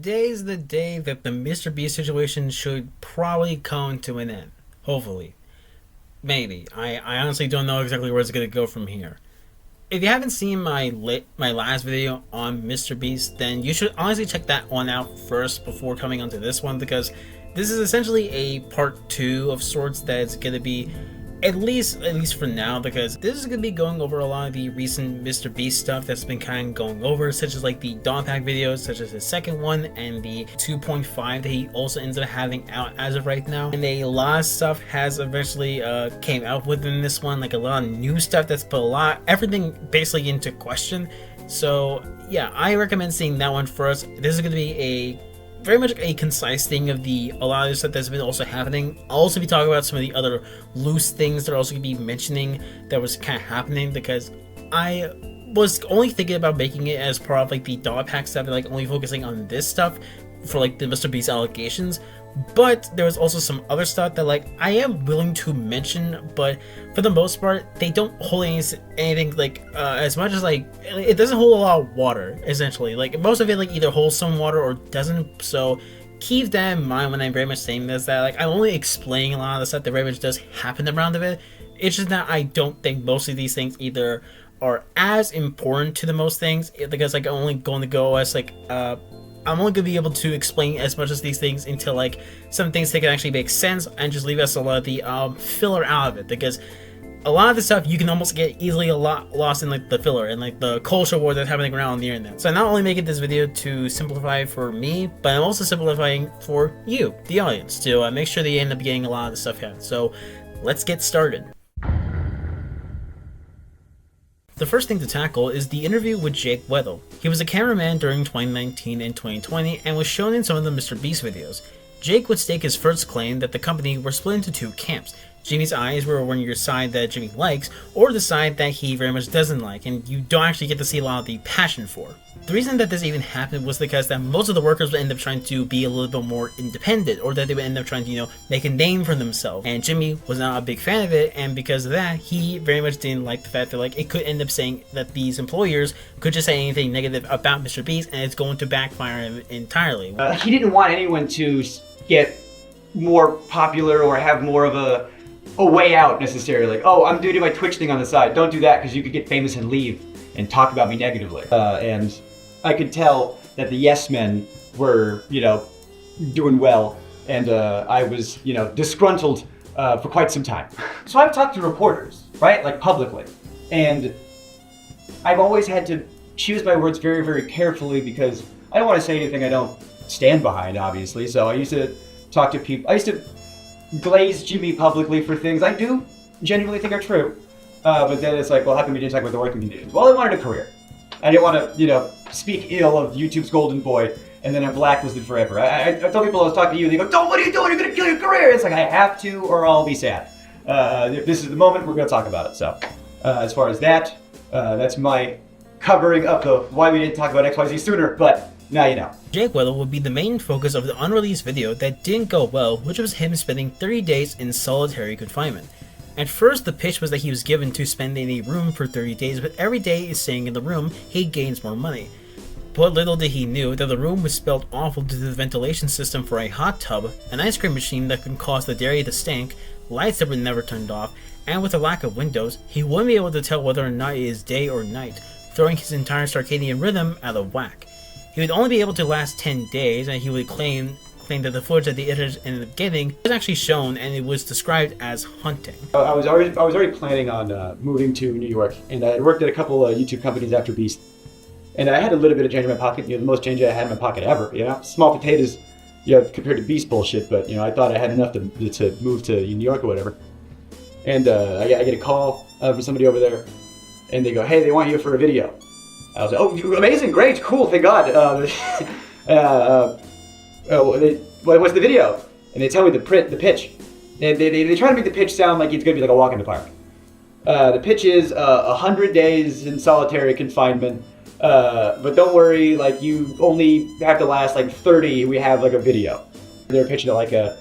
today's the day that the MrBeast situation should probably come to an end. Hopefully. Maybe. I honestly don't know exactly where it's going to go from here. If you haven't seen my last video on MrBeast, then you should honestly check that one out first before coming onto this one, because this is essentially a part 2 of sorts that's going to be at least for now, because this is going to be going over a lot of the recent MrBeast stuff that's been kind of going over, such as like the Dawn Pack videos, such as his second one, and the 2.5 that he also ends up having out as of right now. And a lot of stuff has eventually came out within this one, like a lot of new stuff that's put everything basically into question. So yeah, I recommend seeing that one first. This is going to be a very much a concise thing of a lot of the stuff that's been also happening. I'll also be talking about some of the other loose things that are also going to be mentioning that was kind of happening, because I was only thinking about making it as part of like the dog pack stuff and like only focusing on this stuff for like the MrBeast allegations. But there was also some other stuff that like I am willing to mention, but for the most part they don't hold anything like as much as like it doesn't hold a lot of water. Essentially, like most of it like either holds some water or doesn't. So keep that in mind when I'm very much saying this, that like I'm only explaining a lot of the stuff that very much does happen around of it. It's just that I don't think most of these things either are as important to the most things, because like I'm only going to go as like I'm only going to be able to explain as much as these things until like some things that can actually make sense, and just leave us a lot of the filler out of it, because a lot of the stuff you can almost get easily a lot lost in like the filler and like the culture war that's happening around the internet. So I'm not only making this video to simplify for me, but I'm also simplifying for you, the audience, to make sure that you end up getting a lot of the stuff here. So let's get started. The first thing to tackle is the interview with Jake Weddle. He was a cameraman during 2019 and 2020 and was shown in some of the MrBeast videos. Jake would stake his first claim that the company were split into two camps. Jimmy's eyes were on your side that Jimmy likes, or the side that he very much doesn't like, and you don't actually get to see a lot of the passion for. The reason that this even happened was because that most of the workers would end up trying to be a little bit more independent, or that they would end up trying to, make a name for themselves. And Jimmy was not a big fan of it, and because of that, he very much didn't like the fact that like it could end up saying that these employers could just say anything negative about MrBeast, and it's going to backfire him entirely. He didn't want anyone to get more popular or have more of a way out necessarily. Like, oh, I'm doing my Twitch thing on the side. Don't do that, because you could get famous and leave and talk about me negatively. And I could tell that the yes men were, doing well, and I was, disgruntled for quite some time. So I've talked to reporters, right, like publicly, and I've always had to choose my words very, very carefully, because I don't want to say anything I don't stand behind, obviously. So I used to talk to people. I used to glaze Jimmy publicly for things I do genuinely think are true. But then it's like, well, how come you didn't talk about the working conditions? Well, I wanted a career. I didn't want to, speak ill of YouTube's golden boy, and then I'm blacklisted forever. I tell people I was talking to you, and they go, "Don't, what are you doing? You're going to kill your career." It's like, I have to, or I'll be sad. If this is the moment, we're going to talk about it. So, as far as that, that's my covering up of why we didn't talk about XYZ sooner, but now you know. Jake Weddle would be the main focus of the unreleased video that didn't go well, which was him spending 30 days in solitary confinement. At first, the pitch was that he was given to spend in a room for 30 days, but every day he's staying in the room, he gains more money. But little did he know that the room was spelled awful due to the ventilation system for a hot tub, an ice cream machine that could cause the dairy to stink, lights that were never turned off, and with a lack of windows, he wouldn't be able to tell whether or not it is day or night, throwing his entire circadian rhythm out of whack. He would only be able to last 10 days, and he would claim that the footage that the editors ended up getting was actually shown, and it was described as hunting. I was already planning on moving to New York, and I had worked at a couple of YouTube companies after Beast, and I had a little bit of change in my pocket, the most change I had in my pocket ever, small potatoes, compared to Beast bullshit, but I thought I had enough to move to New York or whatever. And I get a call from somebody over there, and they go, "Hey, they want you for a video." I was like, "Oh, amazing, great, cool, thank God." What's the video? And they tell me the pitch. And they try to make the pitch sound like it's going to be like a walk in the park. The pitch is 100 days in solitary confinement. But don't worry, like you only have to last like 30. We have like a video. They're pitching it like at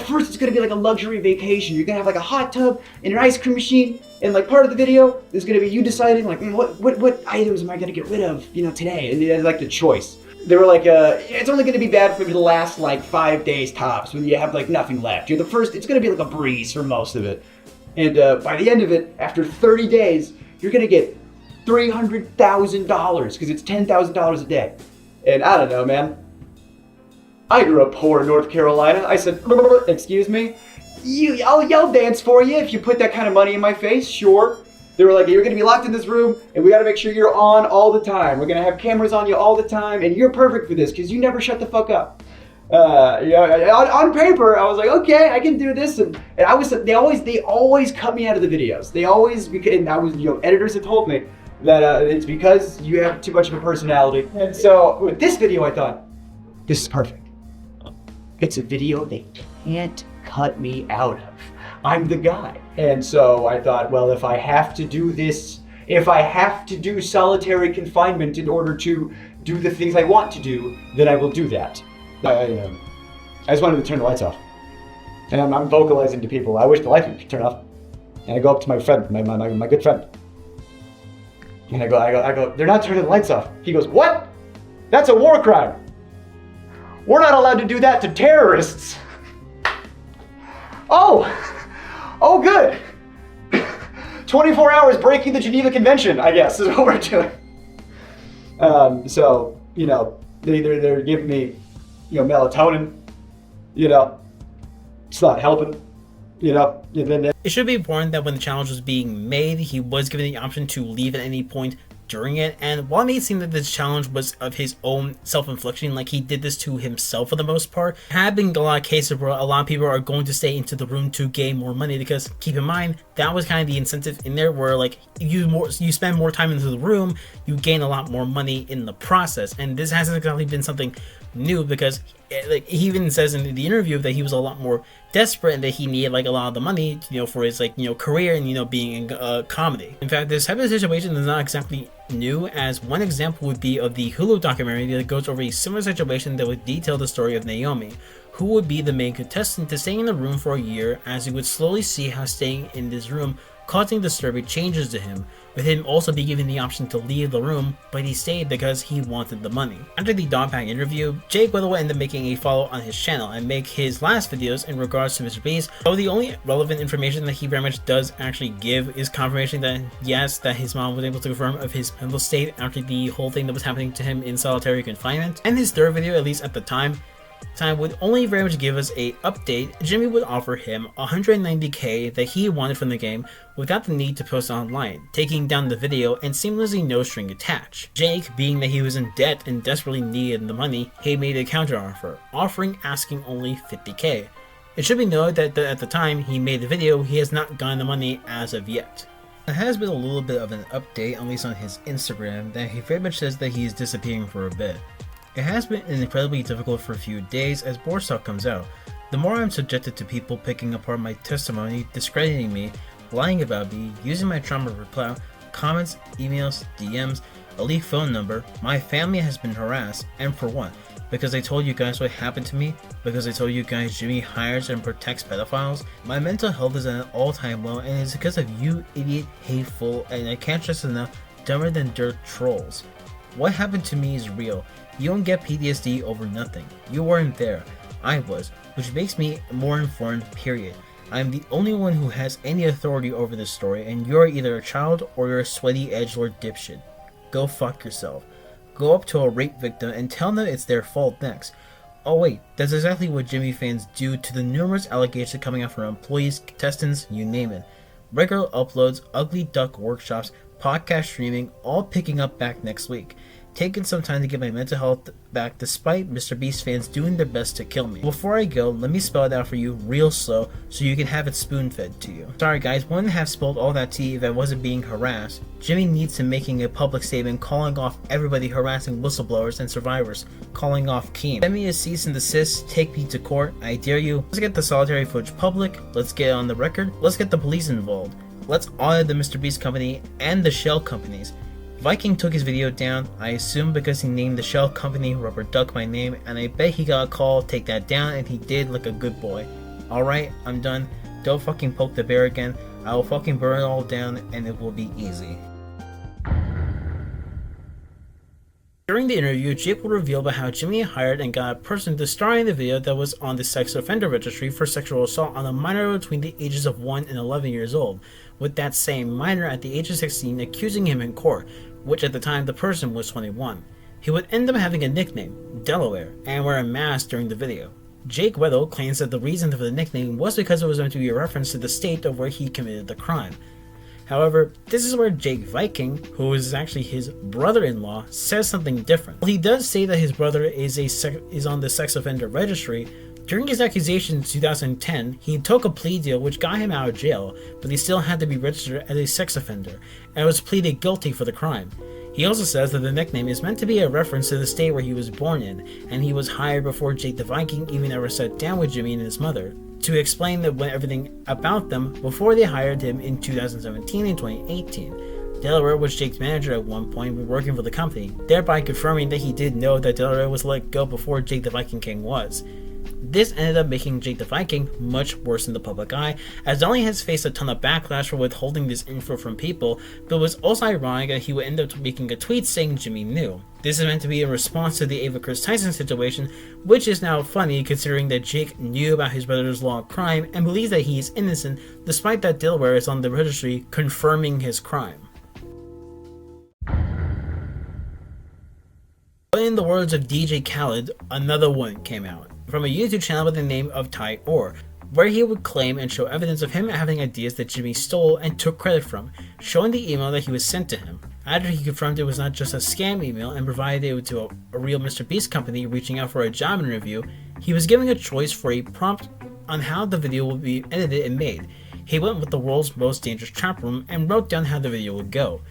first it's going to be like a luxury vacation. You're going to have like a hot tub and an ice cream machine. And like part of the video is going to be you deciding like, what items am I going to get rid of, today? And it's like the choice. they were like, it's only going to be bad for the last like 5 days tops when you have like nothing left. You're the first, it's going to be like a breeze for most of it. And by the end of it, after 30 days, you're going to get $300,000 because it's $10,000 a day. And I don't know, man. I grew up poor in North Carolina. I said, excuse me? I'll dance for you if you put that kind of money in my face, sure. They were like, you're going to be locked in this room, and we got to make sure you're on all the time. We're going to have cameras on you all the time, and you're perfect for this because you never shut the fuck up. On paper, I was like, okay, I can do this, and I was. They always cut me out of the videos. They always, and I was, editors have told me that it's because you have too much of a personality. And so with this video, I thought, this is perfect. It's a video they can't cut me out of. I'm the guy. And so I thought, well, if I have to do this, if I have to do solitary confinement in order to do the things I want to do, then I will do that. I just wanted to turn the lights off. And I'm vocalizing to people, I wish the lights would turn off. And I go up to my friend, my good friend. And I go, they're not turning the lights off. He goes, what? That's a war crime. We're not allowed to do that to terrorists. Oh, good. 24 hours breaking the Geneva Convention, I guess, is what we're doing. So, they're giving me, melatonin, it's not helping, and then It should be important that when the challenge was being made, he was given the option to leave at any point during it, and while it may seem that this challenge was of his own self-infliction, like he did this to himself for the most part, have been a lot of cases where a lot of people are going to stay into the room to gain more money, because keep in mind, that was kind of the incentive in there where like you spend more time into the room, you gain a lot more money in the process. And this hasn't exactly been something new, because like he even says in the interview that he was a lot more desperate and that he needed like a lot of the money, for his career and being in comedy. In fact, this type of situation is not exactly new, as one example would be of the Hulu documentary that goes over a similar situation that would detail the story of Naomi, who would be the main contestant to staying in the room for a year, as he would slowly see how staying in this room causing disturbing changes to him, with him also being given the option to leave the room, but he stayed because he wanted the money. After the Dog Pack interview, Jake Weddle ended up making a follow on his channel and make his last videos in regards to MrBeast, though the only relevant information that he very much does actually give is confirmation that yes, that his mom was able to confirm of his mental state after the whole thing that was happening to him in solitary confinement. And his third video, at least at the time would only very much give us a update. Jimmy would offer him $190K that he wanted from the game without the need to post it online, taking down the video and seamlessly no string attached. Jake, being that he was in debt and desperately needed the money, he made a counteroffer, asking only $50K. It should be noted that at the time he made the video, he has not gotten the money as of yet. There has been a little bit of an update, at least on his Instagram, that he very much says that he is disappearing for a bit. It has been incredibly difficult for a few days as more stuff comes out. The more I'm subjected to people picking apart my testimony, discrediting me, lying about me, using my trauma for clout, comments, emails, DMs, a leaked phone number, my family has been harassed, and for what? Because I told you guys what happened to me? Because I told you guys Jimmy hires and protects pedophiles? My mental health is at an all-time low, and it's because of you idiot, hateful, and I can't stress enough, dumber than dirt trolls. What happened to me is real. You don't get PTSD over nothing. You weren't there. I was, which makes me more informed, period. I'm the only one who has any authority over this story, and you're either a child or you're a sweaty edgelord dipshit. Go fuck yourself. Go up to a rape victim and tell them it's their fault next. Oh wait, that's exactly what Jimmy fans do to the numerous allegations coming out from employees, contestants, you name it. Regular uploads, ugly duck workshops, podcast streaming, all picking up back next week. Taking some time to get my mental health back despite MrBeast fans doing their best to kill me. Before I go, let me spell it out for you real slow so you can have it spoon-fed to you. Sorry guys, wouldn't have spilled all that tea if I wasn't being harassed. Jimmy needs to making a public statement calling off everybody harassing whistleblowers and survivors, calling off Keem. Send me a cease and desist, take me to court, I dare you. Let's get the solitary footage public, let's get it on the record, let's get the police involved. Let's audit the MrBeast company and the shell companies. Viking took his video down, I assume because he named the shell company Rubber Duck my name, and I bet he got a call, take that down, and he did like a good boy. Alright, I'm done. Don't fucking poke the bear again. I will fucking burn it all down, and it will be easy. During the interview, Jake will reveal about how Jimmy hired and got a person to star in the video that was on the sex offender registry for sexual assault on a minor between the ages of 1 and 11 years old, with that same minor at the age of 16 accusing him in court, which at the time the person was 21. He would end up having a nickname, Delaware, and wear a mask during the video. Jake Weddle claims that the reason for the nickname was because it was meant to be a reference to the state of where he committed the crime. However, this is where Jake Viking, who is actually his brother-in-law, says something different. While he does say that his brother is on the sex offender registry, during his accusation in 2010, he took a plea deal which got him out of jail, but he still had to be registered as a sex offender, and was pleaded guilty for the crime. He also says that the nickname is meant to be a reference to the state where he was born in, and he was hired before Jake the Viking even ever sat down with Jimmy and his mother, to explain everything about them before they hired him in 2017 and 2018. Delaware was Jake's manager at one point when working for the company, thereby confirming that he did know that Delaware was let go before Jake the Viking King was. This ended up making Jake the Viking much worse in the public eye, as not only has faced a ton of backlash for withholding this info from people, but it was also ironic that he would end up making a tweet saying Jimmy knew. This is meant to be in response to the Ava Chris Tyson situation, which is now funny considering that Jake knew about his brother's long crime and believes that he is innocent, despite that Delaware is on the registry confirming his crime. But in the words of DJ Khaled, another one came out from a YouTube channel by the name of Ty Orr, where he would claim and show evidence of him having ideas that Jimmy stole and took credit from, showing the email that he was sent to him. After he confirmed it was not just a scam email and provided it to a real MrBeast company reaching out for a job interview, he was given a choice for a prompt on how the video would be edited and made. He went with the world's most dangerous trap room and wrote down how the video would go.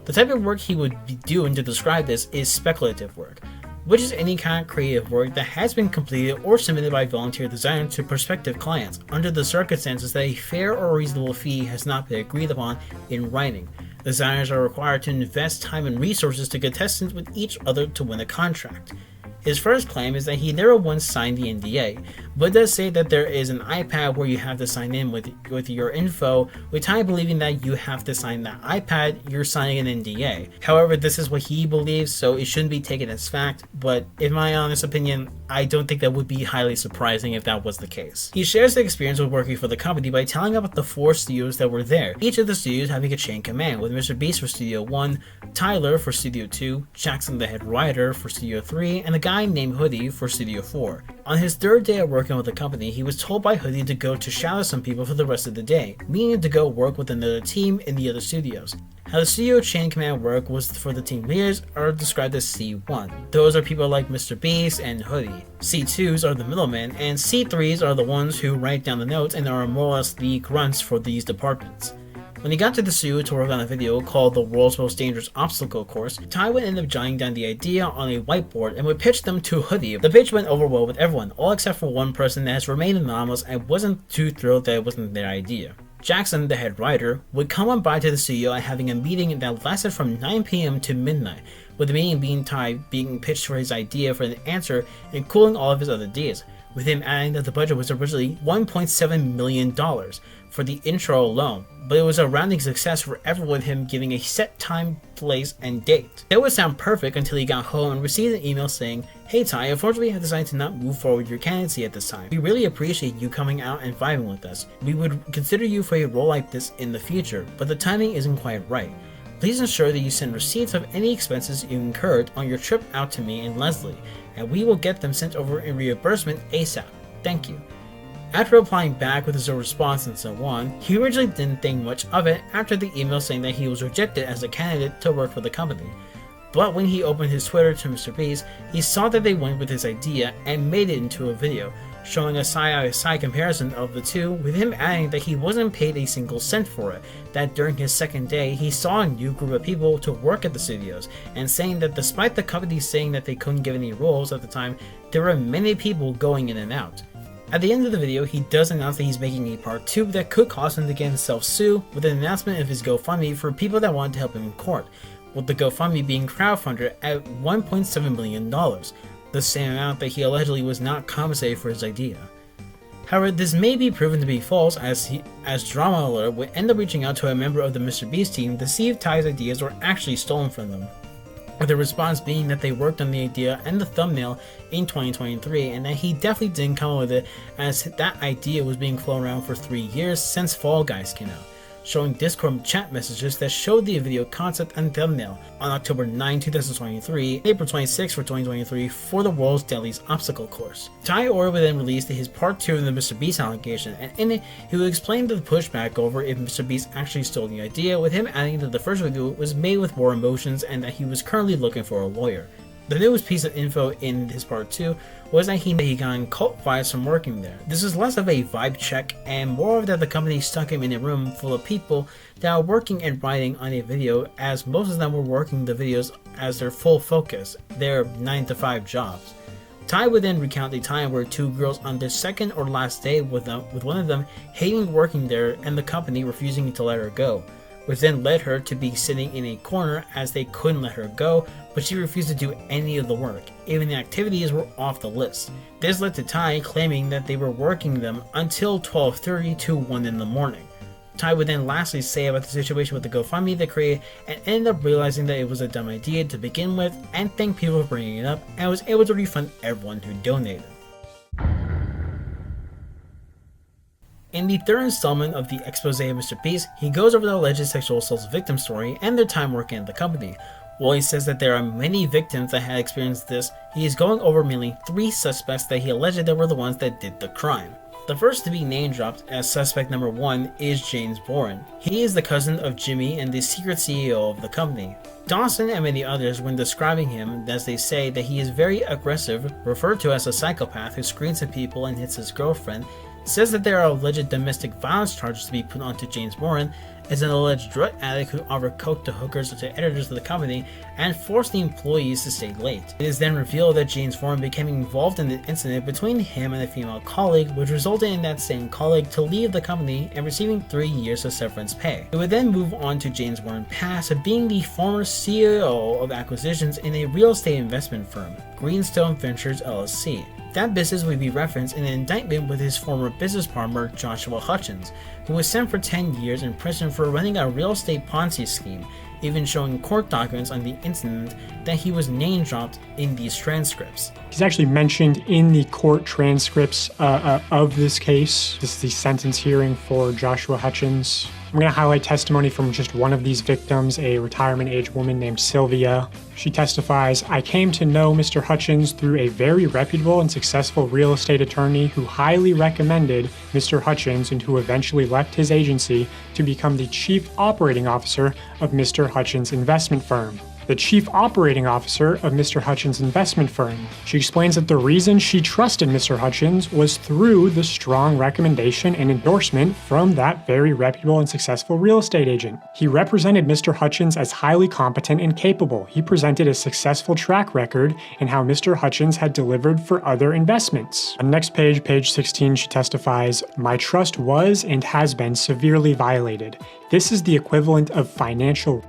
The type of work he would be doing to describe this is speculative work, which is any kind of creative work that has been completed or submitted by volunteer designers to prospective clients under the circumstances that a fair or reasonable fee has not been agreed upon in writing. Designers are required to invest time and resources to contestants with each other to win a contract. His first claim is that he never once signed the NDA, but does say that there is an iPad where you have to sign in with your info, with Ty believing that you have to sign that iPad, you're signing an NDA. However, this is what he believes, so it shouldn't be taken as fact, but in my honest opinion, I don't think that would be highly surprising if that was the case. He shares the experience with working for the company by telling about the 4 studios that were there, each of the studios having a chain command, with MrBeast for Studio 1, Tyler for Studio 2, Jackson the head writer for Studio 3, and a guy named Hoodie for Studio 4. On his 3rd day of working with the company, he was told by Hoodie to go to shadow some people for the rest of the day, meaning to go work with another team in the other studios. How the studio chain command work was for the team leaders are described as C1. Those are people like MrBeast and Hoodie. C2s are the middlemen, and C3s are the ones who write down the notes and are more or less the grunts for these departments. When he got to the studio to work on a video called The World's Most Dangerous Obstacle Course, Ty would end up jotting down the idea on a whiteboard and would pitch them to Hoodie. The pitch went over well with everyone, all except for one person that has remained anonymous and wasn't too thrilled that it wasn't their idea. Jackson, the head writer, would come on by to the studio and having a meeting that lasted from 9 PM to midnight, with the meeting being Ty being pitched for his idea for an answer and cooling all of his other ideas, with him adding that the budget was originally $1.7 million for the intro alone, but it was a rounding success for everyone with him giving a set time, place, and date. That would sound perfect until he got home and received an email saying, "Hey Ty, unfortunately I have decided to not move forward with your candidacy at this time. We really appreciate you coming out and vibing with us. We would consider you for a role like this in the future, but the timing isn't quite right. Please ensure that you send receipts of any expenses you incurred on your trip out to me and Leslie, and we will get them sent over in reimbursement ASAP. Thank you." After replying back with his own response and so on, he originally didn't think much of it after the email saying that he was rejected as a candidate to work for the company. But when he opened his Twitter to MrBeast, he saw that they went with his idea and made it into a video, showing a side-by-side comparison of the two, with him adding that he wasn't paid a single cent for it, that during his 2nd day he saw a new group of people to work at the studios, and saying that despite the company saying that they couldn't give any roles at the time, there were many people going in and out. At the end of the video, he does announce that he's making a part 2 that could cause him to get himself sued, with an announcement of his GoFundMe for people that wanted to help him in court, with the GoFundMe being crowdfunded at $1.7 million, the same amount that he allegedly was not compensated for his idea. However, this may be proven to be false, as Drama Alert would end up reaching out to a member of the MrBeast team to see if Ty's ideas were actually stolen from them. with the response being that they worked on the idea and the thumbnail in 2023, and that he definitely didn't come up with it, as that idea was being flown around for 3 years since Fall Guys came out, showing Discord chat messages that showed the video concept and thumbnail on October 9, 2023, and April 26 for 2023 for the World's Deadliest Obstacle Course. Ty Orr would then release his part 2 of the MrBeast allegation, and in it, he would explain the pushback over if MrBeast actually stole the idea, with him adding that the first video was made with more emotions and that he was currently looking for a lawyer. The newest piece of info in his part 2 was that he got cult vibes from working there. This is less of a vibe check and more of that the company stuck him in a room full of people that are working and writing on a video, as most of them were working the videos as their full focus, their 9 to 5 jobs. Ty would then recount a time where 2 girls on their second or last day with one of them hating working there and the company refusing to let her go, which then led her to be sitting in a corner as they couldn't let her go, but she refused to do any of the work. Even the activities were off the list. This led to Ty claiming that they were working them until 12:30 to 1 in the morning. Ty would then lastly say about the situation with the GoFundMe they created, and ended up realizing that it was a dumb idea to begin with, and thanked people for bringing it up, and was able to refund everyone who donated. In the third installment of the expose of MrBeast, he goes over the alleged sexual assault victim story and their time working at the company. While he says that there are many victims that had experienced this, he is going over mainly 3 suspects that he alleged that were the ones that did the crime. The first to be name dropped as suspect number 1 is James Warren. He is the cousin of Jimmy and the secret CEO of the company. Dawson and many others, when describing him, as they say that he is very aggressive, referred to as a psychopath who screams at people and hits his girlfriend, says that there are alleged domestic violence charges to be put onto James Warren as an alleged drug addict who offered coke to hookers or to editors of the company and forced the employees to stay late. It is then revealed that James Warren became involved in the incident between him and a female colleague, which resulted in that same colleague to leave the company and receiving 3 years of severance pay. It would then move on to James Warren's past of being the former CEO of acquisitions in a real estate investment firm, Greenstone Ventures LLC. That business would be referenced in an indictment with his former business partner Joshua Hutchins, who was sent for 10 years in prison for running a real estate Ponzi scheme, even showing court documents on the incident that he was name dropped in these transcripts. He's actually mentioned in the court transcripts of this case. This is the sentence hearing for Joshua Hutchins. I'm going to highlight testimony from just one of these victims, a retirement age woman named Sylvia. She testifies, "I came to know Mr. Hutchins through a very reputable and successful real estate attorney who highly recommended Mr. Hutchins and who eventually left his agency to become the chief operating officer of Mr. Hutchins' investment firm." The chief operating officer of Mr. Hutchins' investment firm. She explains that the reason she trusted Mr. Hutchins was through the strong recommendation and endorsement from that very reputable and successful real estate agent. He represented Mr. Hutchins as highly competent and capable. He presented a successful track record in how Mr. Hutchins had delivered for other investments. On the next page, page 16, she testifies, "My trust was and has been severely violated. This is the equivalent of financial.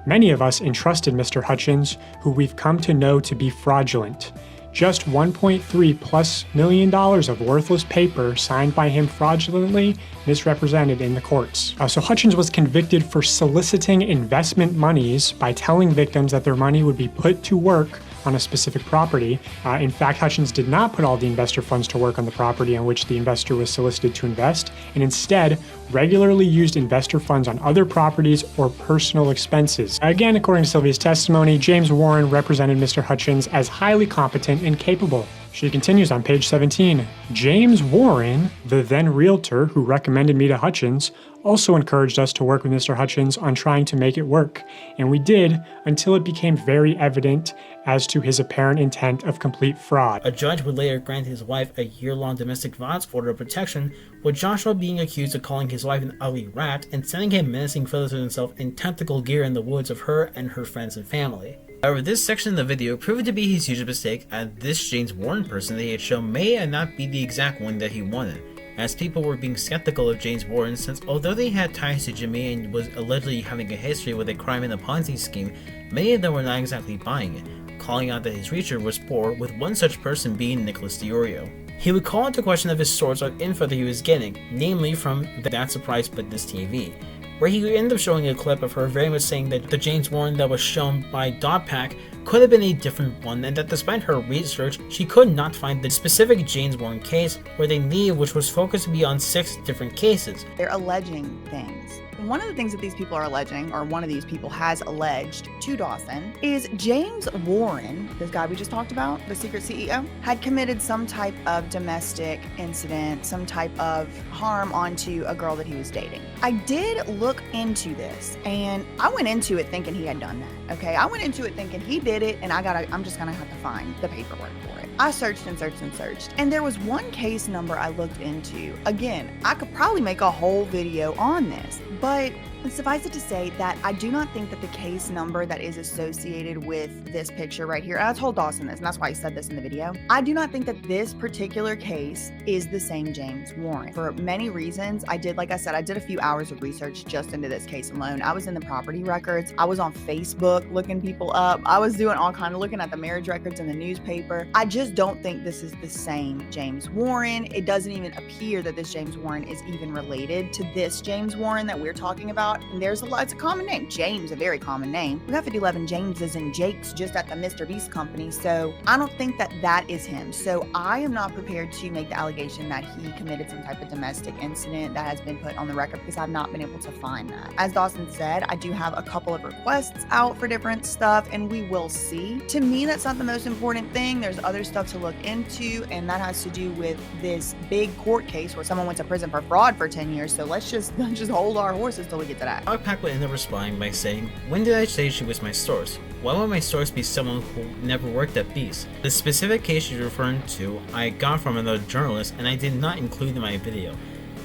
Many of us entrusted Mr. Hutchins, who we've come to know to be fraudulent. Just $1.3+ million of worthless paper signed by him fraudulently misrepresented in the courts." So Hutchins was convicted for soliciting investment monies by telling victims that their money would be put to work on a specific property. In fact, Hutchins did not put all the investor funds to work on the property on which the investor was solicited to invest, and instead regularly used investor funds on other properties or personal expenses. Again, according to Sylvia's testimony, James Warren represented Mr. Hutchins as highly competent and capable. She continues on page 17. "James Warren, the then realtor who recommended me to Hutchins, also encouraged us to work with Mr. Hutchins on trying to make it work, and we did until it became very evident as to his apparent intent of complete fraud." A judge would later grant his wife a year-long domestic violence order of protection, with Joshua being accused of calling his wife an ugly rat and sending him menacing photos of himself in tentacle gear in the woods of her and her friends and family. However, this section of the video proved to be his huge mistake, as this James Warren person that he had shown may not be the exact one that he wanted, as people were being skeptical of James Warren, since although they had ties to Jimmy and was allegedly having a history with a crime and a Ponzi scheme, many of them were not exactly buying it, calling out that his research was poor, with one such person being Nicholas DiOrio. He would call into question of his source of info that he was getting, namely from That Surprise Witness TV, where he would end up showing a clip of her very much saying that the James Warren that was shown by Dogpack could have been a different one, and that despite her research, she could not find the specific James Warren case where they needed, which was focused to be on 6 different cases. They're alleging things. One of the things that these people are alleging, or one of these people has alleged to Dawson, is James Warren, this guy we just talked about, the secret CEO, had committed some type of domestic incident, some type of harm onto a girl that he was dating. I did look into this, and I went into it thinking he had done that, okay? I went into it thinking he did it, and I'm just gonna have to find the paperwork for it. I searched and searched and searched, and there was one case number I looked into. Again, I could probably make a whole video on this, but suffice it to say that I do not think that the case number that is associated with this picture right here, and I told Dawson this, and that's why he said this in the video, I do not think that this particular case is the same James Warren. For many reasons, like I said, I did a few hours of research just into this case alone. I was in the property records, I was on Facebook looking people up, I was doing all kind of looking at the marriage records in the newspaper. I just don't think this is the same James Warren. It doesn't even appear that this James Warren is even related to this James Warren that we're talking about. And it's a common name. James, a very common name. We got 11 Jameses and Jakes just at the MrBeast company. So I don't think that that is him. So I am not prepared to make the allegation that he committed some type of domestic incident that has been put on the record, because I've not been able to find that. As Dawson said, I do have a couple of requests out for different stuff, and we will see. To me, that's not the most important thing. There's other stuff to look into, and that has to do with this big court case where someone went to prison for fraud for 10 years. So let's just hold our horses till we get to that. Pack would end up responding by saying, "When did I say she was my source? Why would my source be someone who never worked at Beast? The specific case she's referring to I got from another journalist, and I did not include in my video.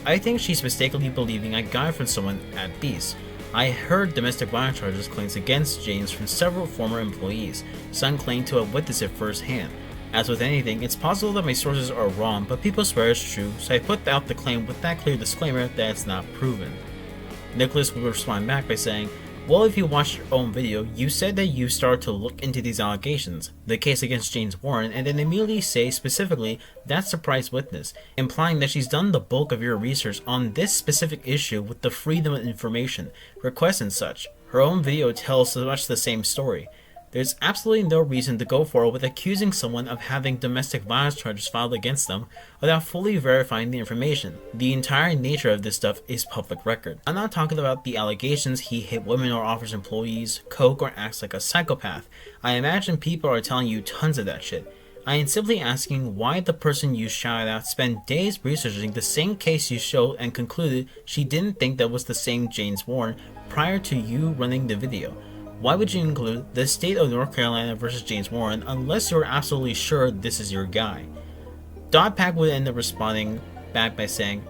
I think she's mistakenly believing I got it from someone at Beast. I heard domestic violence charges claims against James from several former employees. Some claim to have witnessed it firsthand. As with anything, it's possible that my sources are wrong, but people swear it's true, so I put out the claim with that clear disclaimer that it's not proven." Nicholas would respond back by saying, "Well, if you watched your own video, you said that you started to look into these allegations, the case against James Warren, and then immediately say specifically that surprise witness, implying that she's done the bulk of your research on this specific issue with the freedom of information, requests and such. Her own video tells much the same story. There's absolutely no reason to go forward with accusing someone of having domestic violence charges filed against them without fully verifying the information. The entire nature of this stuff is public record. I'm not talking about the allegations he hit women or offers employees coke or acts like a psychopath. I imagine people are telling you tons of that shit. I am simply asking why the person you shouted out spent days researching the same case you showed and concluded she didn't think that was the same James Warren prior to you running the video. Why would you include the state of North Carolina versus James Warren unless you're absolutely sure this is your guy?" Pack would end up responding back by saying,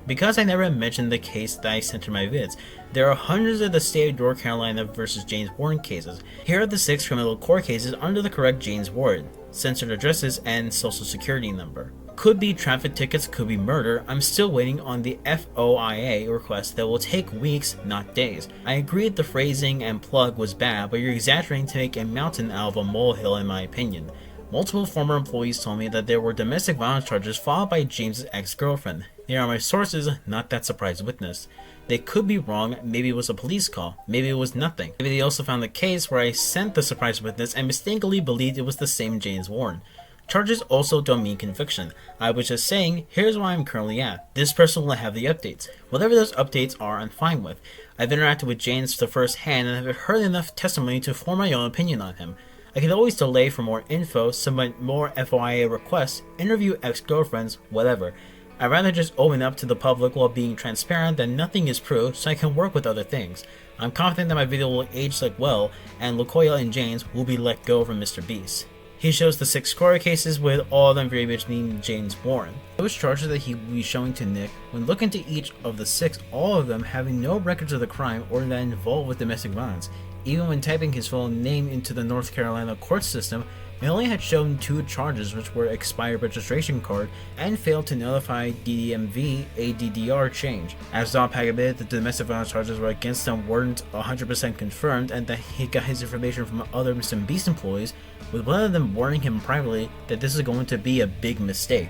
"Because I never mentioned the case that I sent in my vids. There are hundreds of the state of North Carolina versus James Warren cases. Here are the 6 criminal court cases under the correct James Warren, censored addresses, and social security number. Could be traffic tickets, could be murder. I'm still waiting on the FOIA request that will take weeks, not days. I agreed the phrasing and plug was bad, but you're exaggerating to make a mountain out of a molehill in my opinion. Multiple former employees told me that there were domestic violence charges filed by James' ex-girlfriend. They are my sources, not that surprise witness. They could be wrong, maybe it was a police call, maybe it was nothing. Maybe they also found the case where I sent the surprise witness and mistakenly believed it was the same James Warren. Charges also don't mean conviction. I was just saying, here's where I'm currently at. This person will have the updates. Whatever those updates are, I'm fine with. I've interacted with James to first hand and have heard enough testimony to form my own opinion on him. I can always delay for more info, submit more FOIA requests, interview ex-girlfriends, whatever. I'd rather just open up to the public while being transparent that nothing is proved so I can work with other things. I'm confident that my video will age like well, and Locoya and James will be let go from MrBeast." He shows the 6 court cases with all of them very much named James Warren. Those charges that he will be showing to Nick, when looking into each of the 6, all of them having no records of the crime or that involved with domestic violence. Even when typing his full name into the North Carolina court system, it only had shown 2 charges, which were expired registration card and failed to notify DMV a DDR change. As Pack admitted, the domestic violence charges were against him weren't 100% confirmed and that he got his information from other MrBeast employees, with one of them warning him privately that this is going to be a big mistake.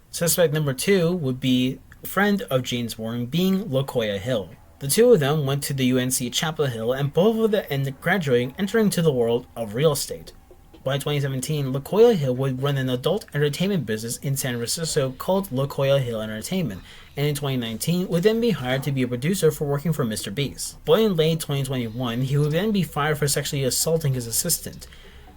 Suspect number 2 would be a friend of James Warren, being Locoya Hill. The two of them went to the UNC Chapel Hill, and both of them ended graduating, entering into the world of real estate. By 2017, Locoya Hill would run an adult entertainment business in San Francisco called Locoya Hill Entertainment, and in 2019 would then be hired to be a producer for working for MrBeast. But in late 2021, he would then be fired for sexually assaulting his assistant.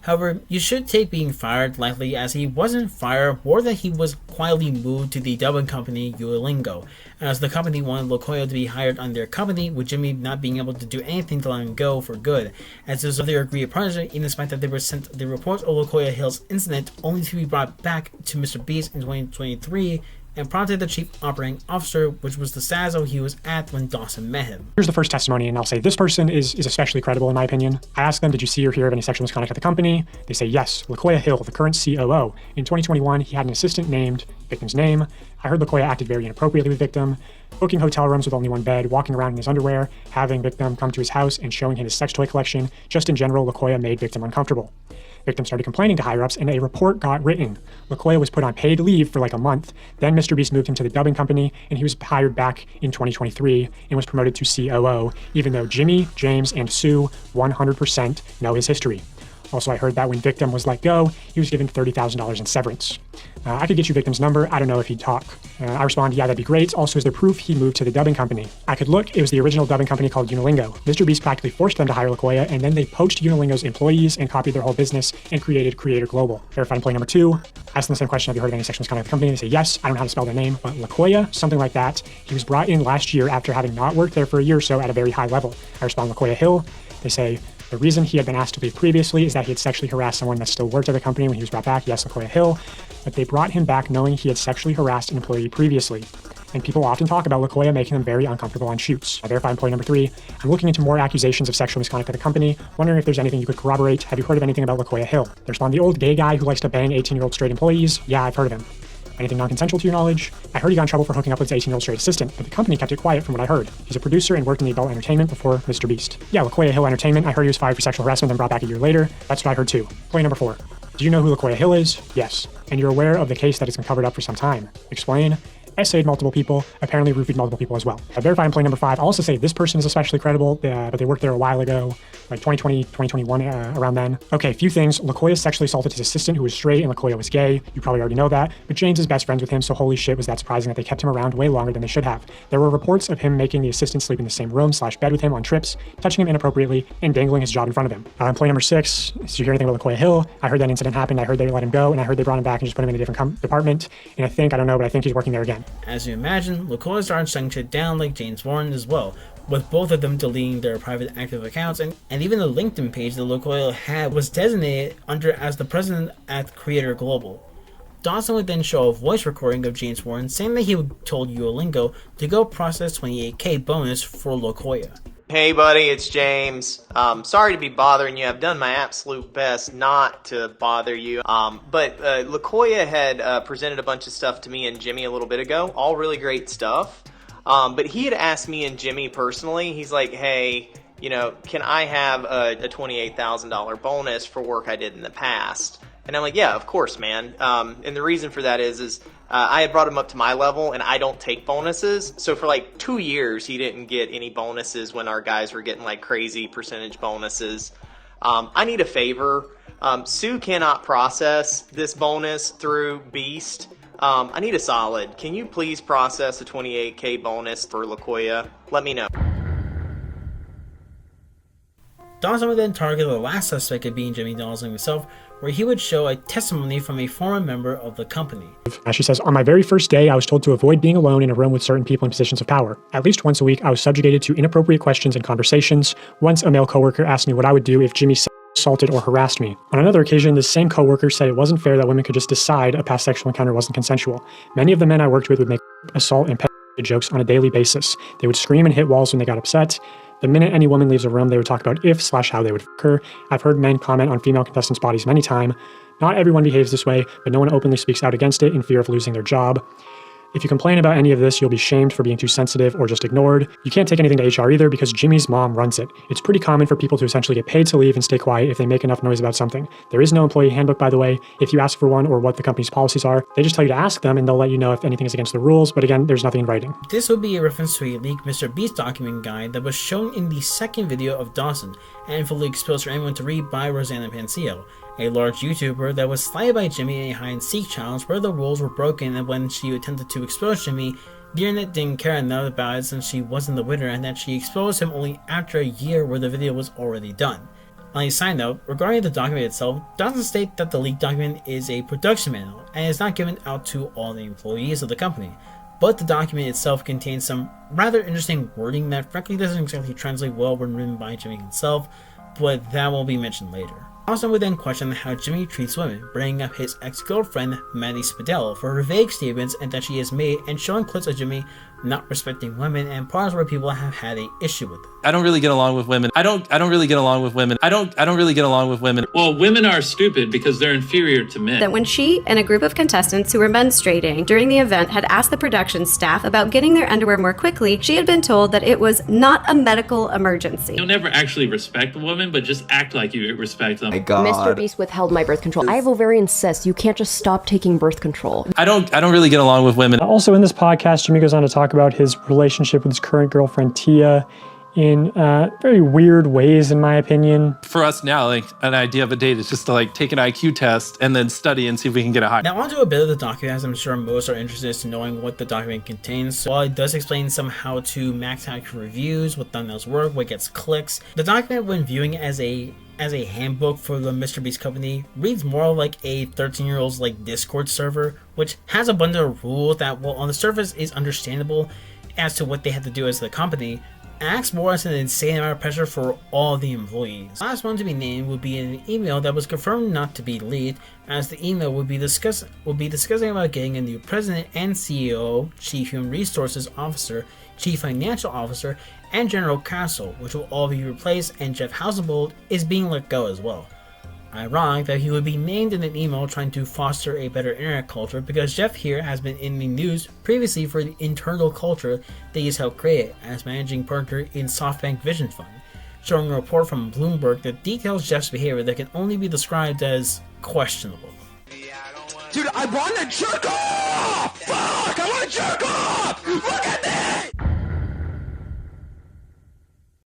However, you should take being fired lightly, as he wasn't fired, more that he was quietly moved to the dubbing company Duolingo, as the company wanted Locoya to be hired on their company, with Jimmy not being able to do anything to let him go for good, as this was their agreed partnership, in despite that they were sent the report of Locoya Hill's incident only to be brought back to MrBeast in 2023, and prompted the chief operating officer, which was the status of he was at when Dawson met him. Here's the first testimony, and I'll say this person is especially credible in my opinion. I asked them, did you see or hear of any sexual misconduct at the company? They say yes. Locoya Hill, the current COO. In 2021, he had an assistant named victim's name. I heard Locoya acted very inappropriately with victim, booking hotel rooms with only one bed, walking around in his underwear, having victim come to his house and showing him his sex toy collection. Just in general, Locoya made victim uncomfortable. Victim started complaining to higher-ups, and a report got written. Locoya was put on paid leave for like a month. Then MrBeast moved him to the dubbing company, and he was hired back in 2023 and was promoted to COO, even though Jimmy, James, and Sue 100% know his history. Also, I heard that when Victim was let go, he was given $30,000 in severance. I could get you Victim's number. I don't know if he'd talk. I responded, yeah, that'd be great. Also, is there proof he moved to the dubbing company? I could look. It was the original dubbing company called Unilingo. MrBeast practically forced them to hire Locoya, and then they poached Unilingo's employees and copied their whole business and created Creator Global. Verified employee number 2. Asked them the same question, have you heard of any sexual misconduct at the company? They say, yes. I don't know how to spell their name, but Locoya, something like that. He was brought in last year after having not worked there for a year or so at a very high level. I respond, Locoya Hill. They say, the reason he had been asked to leave previously is that he had sexually harassed someone that still worked at the company when he was brought back. Yes, Locoya Hill. But they brought him back knowing he had sexually harassed an employee previously. And people often talk about Locoya making them very uncomfortable on shoots. Verified employee number 3. I'm looking into more accusations of sexual misconduct at the company, wondering if there's anything you could corroborate. Have you heard of anything about Locoya Hill? They respond, the old gay guy who likes to bang 18-year-old straight employees. Yeah, I've heard of him. Anything non-consensual to your knowledge? I heard he got in trouble for hooking up with his 18-year-old straight assistant, but the company kept it quiet from what I heard. He's a producer and worked in the adult entertainment before MrBeast. Yeah, Locoya Hill Entertainment. I heard he was fired for sexual harassment and brought back a year later. That's what I heard too. Point number 4. Do you know who Locoya Hill is? Yes. And you're aware of the case that has been covered up for some time. Explain. Essayed multiple people, apparently roofied multiple people as well. Verified employee number 5. I'll also say this person is especially credible, but they worked there a while ago, like 2020, 2021, around then. Okay, few things. Locoya sexually assaulted his assistant who was straight and Locoya was gay. You probably already know that. But James is best friends with him, so holy shit was that surprising that they kept him around way longer than they should have. There were reports of him making the assistant sleep in the same room/bed with him on trips, touching him inappropriately, and dangling his job in front of him. Employee number 6. Did you hear anything about Locoya Hill? I heard that incident happened. I heard they let him go, and I heard they brought him back and just put him in a different department. And I don't know, but I think he's working there again. As you imagine, Locoya started shutting shit down like James Warren as well, with both of them deleting their private active accounts, and even the LinkedIn page that Locoya had was designated under as the president at Creator Global. Dawson would then show a voice recording of James Warren saying that he would told Duolingo to go process $28K bonus for Locoya. Hey buddy, it's James. Sorry to be bothering you. I've done my absolute best not to bother you. But Locoya had presented a bunch of stuff to me and Jimmy a little bit ago. All really great stuff. But he had asked me and Jimmy personally, he's like, hey, you know, can I have a $28,000 bonus for work I did in the past? And I'm like, yeah, of course, man. And the reason for that is I had brought him up to my level, and I don't take bonuses. So for like 2 years, he didn't get any bonuses when our guys were getting like crazy percentage bonuses. I need a favor. Sue cannot process this bonus through Beast. I need a solid. Can you please process a $28K bonus for Locoya? Let me know. Dawson would then target the last suspect of being Jimmy Donaldson himself, where he would show a testimony from a former member of the company. She says, on my very first day, I was told to avoid being alone in a room with certain people in positions of power. At least once a week, I was subjugated to inappropriate questions and conversations. Once, a male coworker asked me what I would do if Jimmy assaulted or harassed me. On another occasion, this same coworker said it wasn't fair that women could just decide a past sexual encounter wasn't consensual. Many of the men I worked with would make assault and jokes on a daily basis. They would scream and hit walls when they got upset. The minute any woman leaves a room, they would talk about if/how they would f her. I've heard men comment on female contestants' bodies many times. Not everyone behaves this way, but no one openly speaks out against it in fear of losing their job. If you complain about any of this, you'll be shamed for being too sensitive or just ignored. You can't take anything to HR either because Jimmy's mom runs it. It's pretty common for people to essentially get paid to leave and stay quiet if they make enough noise about something. There is no employee handbook, by the way. If you ask for one or what the company's policies are, they just tell you to ask them and they'll let you know if anything is against the rules, but again, there's nothing in writing. This would be a reference to a leaked MrBeast document guide that was shown in the second video of Dawson and fully exposed for anyone to read by Rosanna Pancio, a large YouTuber that was slighted by Jimmy in a hide-and-seek challenge where the rules were broken, and when she attempted to expose Jimmy, the internet didn't care enough about it since she wasn't the winner, and that she exposed him only after a year where the video was already done. On a side note, regarding the document itself, Dawson states that the leaked document is a production manual and is not given out to all the employees of the company, but the document itself contains some rather interesting wording that frankly doesn't exactly translate well when written by Jimmy himself, but that will be mentioned later. Dawson would then question how Jimmy treats women, bringing up his ex-girlfriend Maddie Weddle for her vague statements and that she has made, and showing clips of Jimmy not respecting women and parts where people have had an issue with it. I don't really get along with women. I don't really get along with women. I don't really get along with women. Well, women are stupid because they're inferior to men. That when she and a group of contestants who were menstruating during the event had asked the production staff about getting their underwear more quickly, she had been told that it was not a medical emergency. You'll never actually respect a woman, but just act like you respect them. My God. MrBeast withheld my birth control. I have ovarian cysts. You can't just stop taking birth control. I don't really get along with women. Also in this podcast, Jimmy goes on to talk about his relationship with his current girlfriend, Tia, in very weird ways, in my opinion. For us now, like, an idea of a date is just to like take an IQ test and then study and see if we can get a high. Now onto a bit of the document, as I'm sure most are interested in knowing what the document contains. So while it does explain some how to max out your reviews, what thumbnails work, what gets clicks, the document, when viewing as a handbook for the MrBeast company, reads more like a 13-year-old's like Discord server, which has a bundle of rules that, well, on the surface is understandable as to what they have to do as the company, acts more as an insane amount of pressure for all the employees. The last one to be named would be an email that was confirmed not to be leaked, as the email would be discussing about getting a new president and CEO, chief human resources officer, chief financial officer, and general counsel, which will all be replaced, and Jeff Housenbold is being let go as well. Ironic that he would be named in an email trying to foster a better internet culture, because Jeff here has been in the news previously for the internal culture that he's helped create as managing partner in SoftBank Vision Fund, showing a report from Bloomberg that details Jeff's behavior that can only be described as questionable. Dude, I want to jerk off! Fuck! I want to jerk off! Look at me!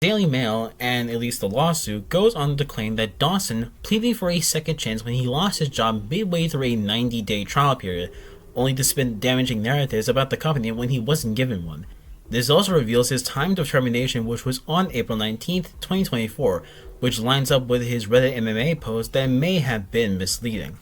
Daily Mail, and at least the lawsuit, goes on to claim that Dawson pleaded for a second chance when he lost his job midway through a 90-day trial period, only to spin damaging narratives about the company when he wasn't given one. This also reveals his time of termination, which was on April 19th, 2024, which lines up with his Reddit MMA post that may have been misleading.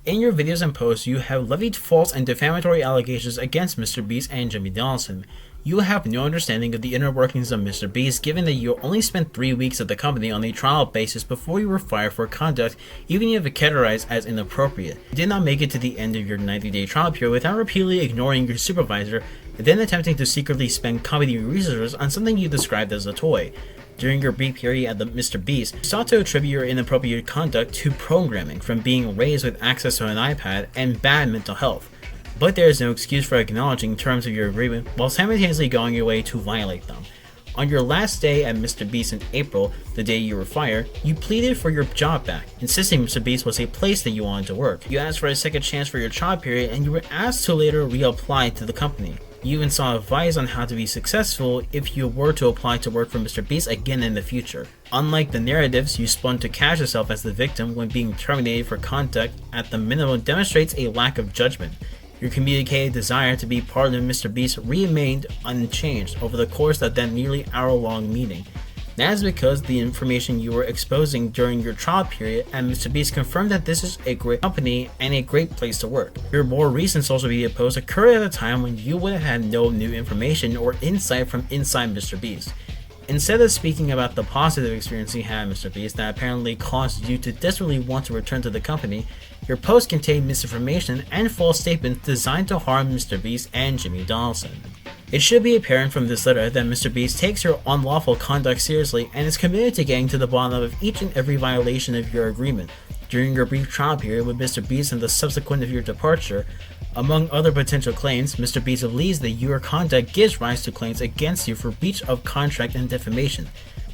In your videos and posts, you have levied false and defamatory allegations against MrBeast and Jimmy Donaldson. You have no understanding of the inner workings of MrBeast, given that you only spent 3 weeks at the company on a trial basis before you were fired for conduct, even if it categorized as inappropriate. You did not make it to the end of your 90-day trial period without repeatedly ignoring your supervisor, and then attempting to secretly spend company resources on something you described as a toy. During your brief period at the MrBeast, you sought to attribute your inappropriate conduct to programming, from being raised with access to an iPad and bad mental health. But there is no excuse for acknowledging terms of your agreement while simultaneously going your way to violate them. On your last day at MrBeast in April, the day you were fired, you pleaded for your job back, insisting MrBeast was a place that you wanted to work. You asked for a second chance for your trial period, and you were asked to later reapply to the company. You even saw advice on how to be successful if you were to apply to work for MrBeast again in the future. Unlike the narratives you spun to cast yourself as the victim when being terminated for conduct, at the minimum demonstrates a lack of judgment. Your communicated desire to be part of MrBeast remained unchanged over the course of that nearly hour-long meeting. That is because the information you were exposing during your trial period at MrBeast confirmed that this is a great company and a great place to work. Your more recent social media posts occurred at a time when you would have had no new information or insight from inside MrBeast. Instead of speaking about the positive experience you had at MrBeast that apparently caused you to desperately want to return to the company, your post contained misinformation and false statements designed to harm MrBeast and Jimmy Donaldson. It should be apparent from this letter that MrBeast takes your unlawful conduct seriously and is committed to getting to the bottom of each and every violation of your agreement. During your brief trial period with MrBeast and the subsequent of your departure, among other potential claims, MrBeast believes that your conduct gives rise to claims against you for breach of contract and defamation.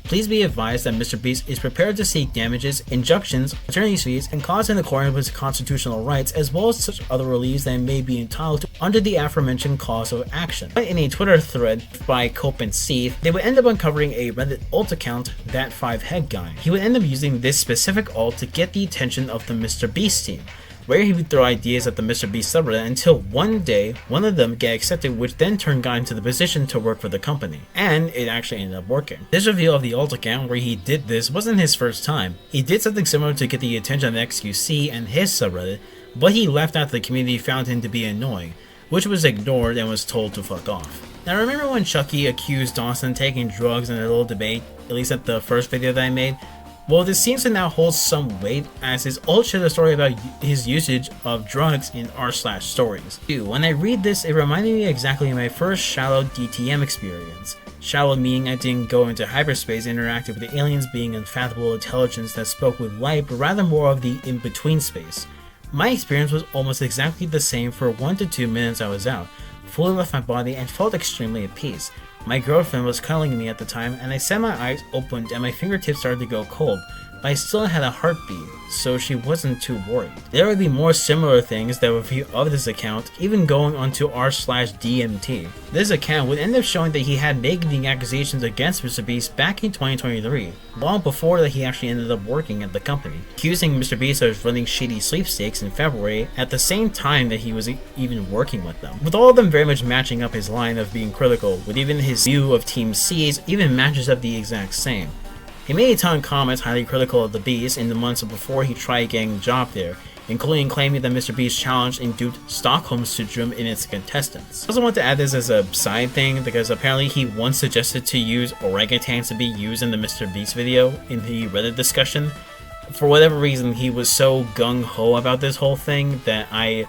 Please be advised that MrBeast is prepared to seek damages, injunctions, attorney's fees, and costs in accordance with his constitutional rights, as well as such other reliefs that may be entitled to under the aforementioned cause of action. In a Twitter thread by Cope and Seeth, they would end up uncovering a Reddit alt account, That5Head Guy. He would end up using this specific alt to get the attention of the MrBeast team, where he would throw ideas at the MrBeast subreddit until one day, one of them get accepted, which then turned Guy into the position to work for the company. And it actually ended up working. This reveal of the alt account where he did this wasn't his first time. He did something similar to get the attention of the XQC and his subreddit, but he left after the community found him to be annoying, which was ignored and was told to fuck off. Now remember when Chucky accused Dawson taking drugs in a little debate, at least at the first video that I made? Well, this seems to now hold some weight, as his alt shared a story about his usage of drugs in r/stories. When I read this, it reminded me exactly of my first shallow DTM experience. Shallow meaning I didn't go into hyperspace and interacted with the aliens being unfathomable intelligence that spoke with light, but rather more of the in-between space. My experience was almost exactly the same for 1 to 2 minutes I was out, fully left my body and felt extremely at peace. My girlfriend was cuddling me at the time, and I said my eyes opened and my fingertips started to go cold, but I still had a heartbeat, so she wasn't too worried. There would be more similar things that would be of this account, even going onto r/DMT. This account would end up showing that he had making accusations against MrBeast back in 2023, long before that he actually ended up working at the company, accusing MrBeast of running shady sweepstakes in February at the same time that he was even working with them. With all of them very much matching up his line of being critical, with even his view of Team C's even matches up the exact same. He made a ton of comments highly critical of the Beast in the months before he tried getting a job there, including claiming that MrBeast challenge induced Stockholm Syndrome in its contestants. I also want to add this as a side thing because apparently he once suggested to use orangutans to be used in the MrBeast video in the Reddit discussion. For whatever reason, he was so gung-ho about this whole thing that I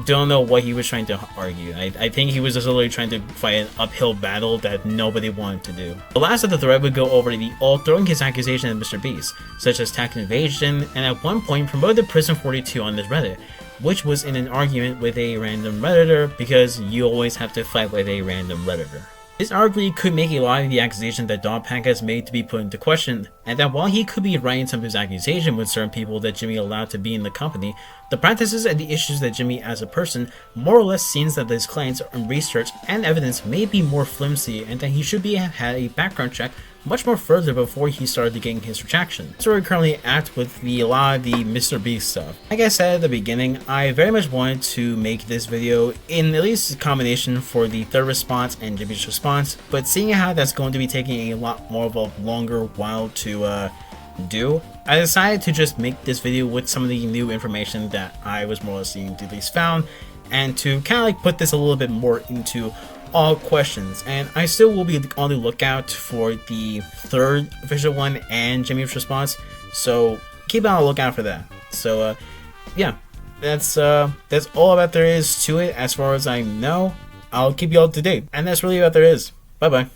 don't know what he was trying to argue. I think he was just literally trying to fight an uphill battle that nobody wanted to do. The last of the thread would go over the alt throwing his accusation at MrBeast, such as tax evasion, and at one point promoted Prison 42 on this Reddit, which was in an argument with a random Redditor because you always have to fight with a random Redditor. This arguably could make a lot of the accusation that Dogpack has made to be put into question, and that while he could be right in some of his accusation with certain people that Jimmy allowed to be in the company, the practices and the issues that Jimmy as a person more or less seems that his claims and research and evidence may be more flimsy and that he should have had a background check much more further before he started getting his retraction. That's where we're currently at with a lot of the MrBeast stuff. Like I said at the beginning, I very much wanted to make this video in at least a combination for the third response and Jimmy's response, but seeing how that's going to be taking a lot more of a longer while to do, I decided to just make this video with some of the new information that I was more or less seeing to at least found, and to kind of like put this a little bit more into all questions. And I still will be on the lookout for the third official one and Jimmy's response, so keep on the lookout for that. So yeah, that's all that there is to it as far as I know. I'll keep you all up to date, and that's really what there is. Bye bye.